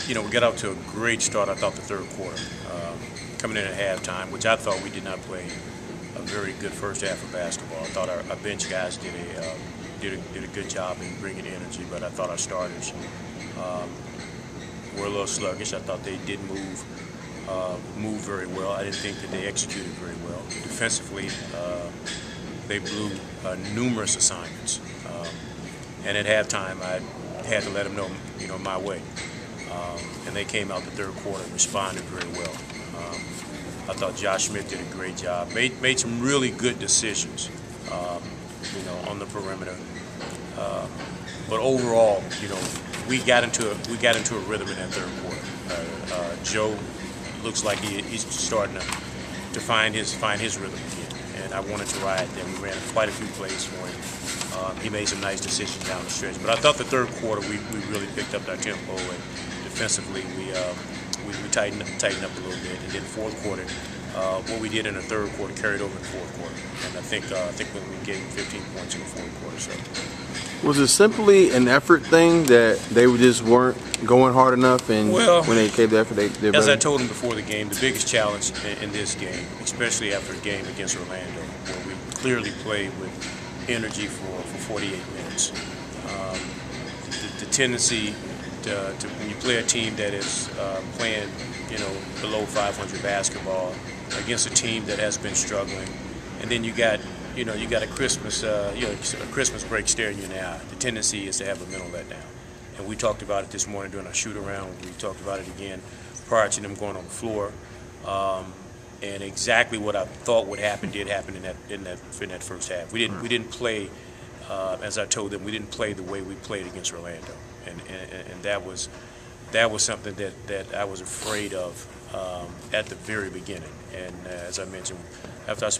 we got out to a great start, I thought, the third quarter. Coming in at halftime, which I thought we did not play a very good first half of basketball. I thought our bench guys did a good job in bringing energy, but I thought our starters were a little sluggish. I thought they did move very well. I didn't think that they executed very well. Defensively, they blew numerous assignments. And at halftime, I had to let them know, my way. And they came out the third quarter and responded very well. I thought Josh Smith did a great job. Made some really good decisions, on the perimeter. But overall, we got into a rhythm in that third quarter. Joe looks like he's starting to find his rhythm again, and I wanted to ride that. We ran quite a few plays for him. He made some nice decisions down the stretch. But I thought the third quarter we really picked up our tempo, and defensively we tightened up a little bit. And then fourth quarter, what we did in the third quarter carried over in the fourth quarter. And I think when we gave them 15 points in the fourth quarter. So. Was it simply an effort thing that they just weren't going hard enough, and when they gave the effort, they did better? As I told them before the game, the biggest challenge in this game, especially after a game against Orlando, where we clearly played with energy for 48 minutes, the tendency to when you play a team that is playing, below 500 basketball against a team that has been struggling, and then you got a Christmas, a Christmas break staring you in the eye. The tendency is to have a mental letdown. And we talked about it this morning during our shoot-around. We talked about it again prior to them going on the floor. And exactly what I thought would happen did happen in that first half. We didn't play, as I told them, we didn't play the way we played against Orlando. And that was something that I was afraid of at the very beginning. And as I mentioned, after I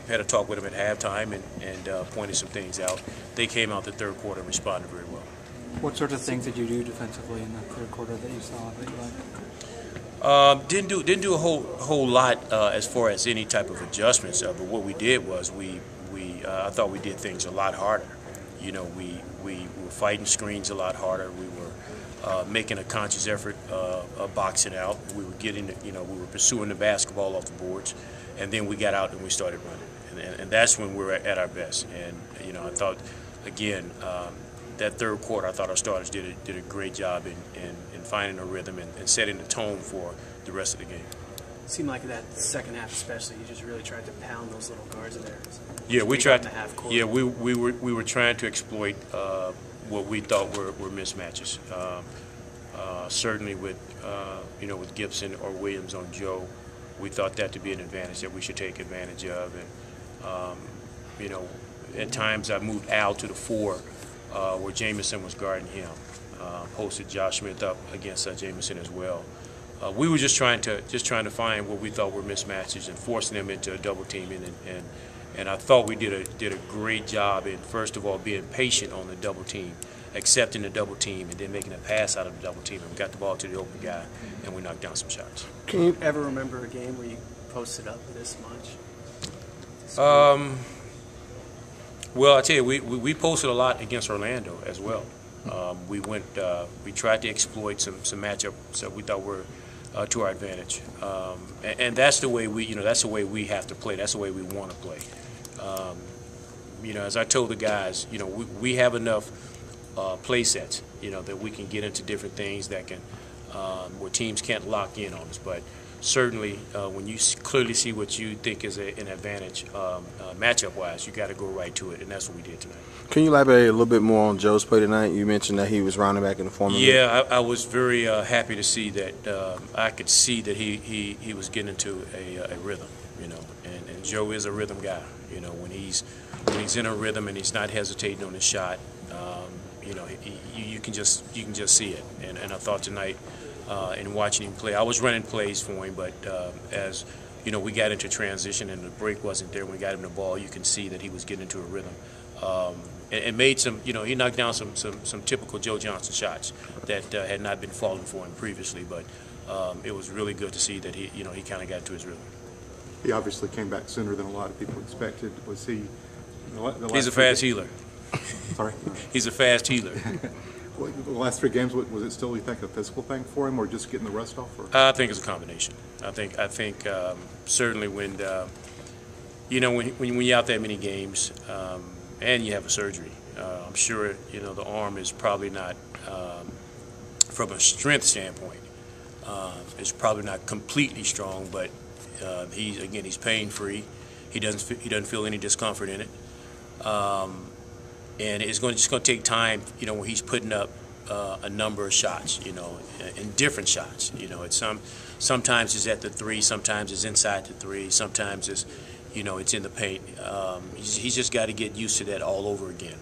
had a talk with them at halftime and pointed some things out, they came out the third quarter and responded very well. What sort of things did you do defensively in the third quarter that you saw that you liked? Didn't do a whole lot as far as any type of adjustments. But what we did was I thought we did things a lot harder. We were fighting screens a lot harder. We were making a conscious effort of boxing out. We were we were pursuing the basketball off the boards, and then we got out and we started running, and that's when we were at our best. And I thought, again, that third quarter, I thought our starters did a great job in finding a rhythm and setting the tone for the rest of the game. It seemed like that second half, especially, you just really tried to pound those little guards in there. Yeah, we tried. Yeah, we were trying to exploit what we thought were mismatches. Certainly with with Gibson or Williams on Joe, we thought that to be an advantage that we should take advantage of. And at times I moved Al to the 4, where Jamison was guarding him. Posted Josh Smith up against Jamison as well. We were just trying to find what we thought were mismatches and forcing them into a double teaming. And I thought we did a great job in, first of all, being patient on the double team, accepting the double team, and then making a pass out of the double team. And we got the ball to the open guy, and we knocked down some shots. Can you ever remember a game where you posted up this much? Well, I tell you, we posted a lot against Orlando as well. We tried to exploit some matchups that we thought were to our advantage, and that's the way we have to play. That's the way we want to play. As I told the guys, we have enough play sets, that we can get into different things that can where teams can't lock in on us. But certainly, when you clearly see what you think is an advantage matchup-wise, you got to go right to it, and that's what we did tonight. Can you elaborate a little bit more on Joe's play tonight? You mentioned that he was rounding back in the formula. Yeah, I was very happy to see that. I could see that he was getting into a rhythm, and Joe is a rhythm guy. When he's in a rhythm and he's not hesitating on his shot, you can just see it. And I thought tonight, in watching him play, I was running plays for him, but as we got into transition and the break wasn't there when we got him the ball, you can see that he was getting into a rhythm. And made some, he knocked down some typical Joe Johnson shots that had not been falling for him previously. But it was really good to see that he kind of got into his rhythm. He obviously came back sooner than a lot of people expected. Was he? He's a fast healer. Sorry. He's a fast healer. The last 3 games, was it still, you think, a physical thing for him, or just getting the rest off? Or? I think it's a combination. I think certainly when when you're out that many games and you have a surgery, I'm sure the arm is probably not from a strength standpoint. It's probably not completely strong, but he's pain free. He doesn't feel any discomfort in it. And it's just going to take time, when he's putting up a number of shots, in different shots. It's sometimes it's at the 3, sometimes it's inside the 3, sometimes it's, it's in the paint. He's just got to get used to that all over again.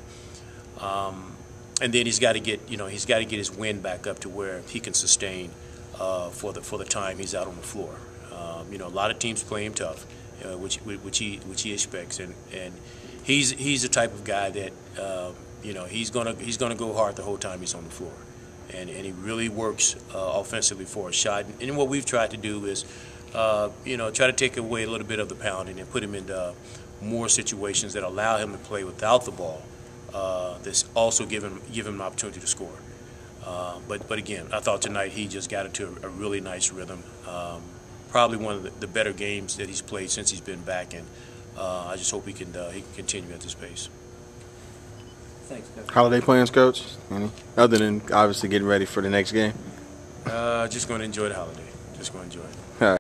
And then he's got to get, his wind back up to where he can sustain for the time he's out on the floor. A lot of teams play him tough, which he expects, and he's the type of guy that he's gonna go hard the whole time he's on the floor, and he really works offensively for a shot. And what we've tried to do is try to take away a little bit of the pounding and put him into more situations that allow him to play without the ball. That's also give him an opportunity to score. But again, I thought tonight he just got into a really nice rhythm. Probably one of the better games that he's played since he's been back, and I just hope he can continue at this pace. Thanks, Coach. Holiday plans, Coach? Any? Other than obviously getting ready for the next game? Just going to enjoy the holiday. Just going to enjoy it. All right.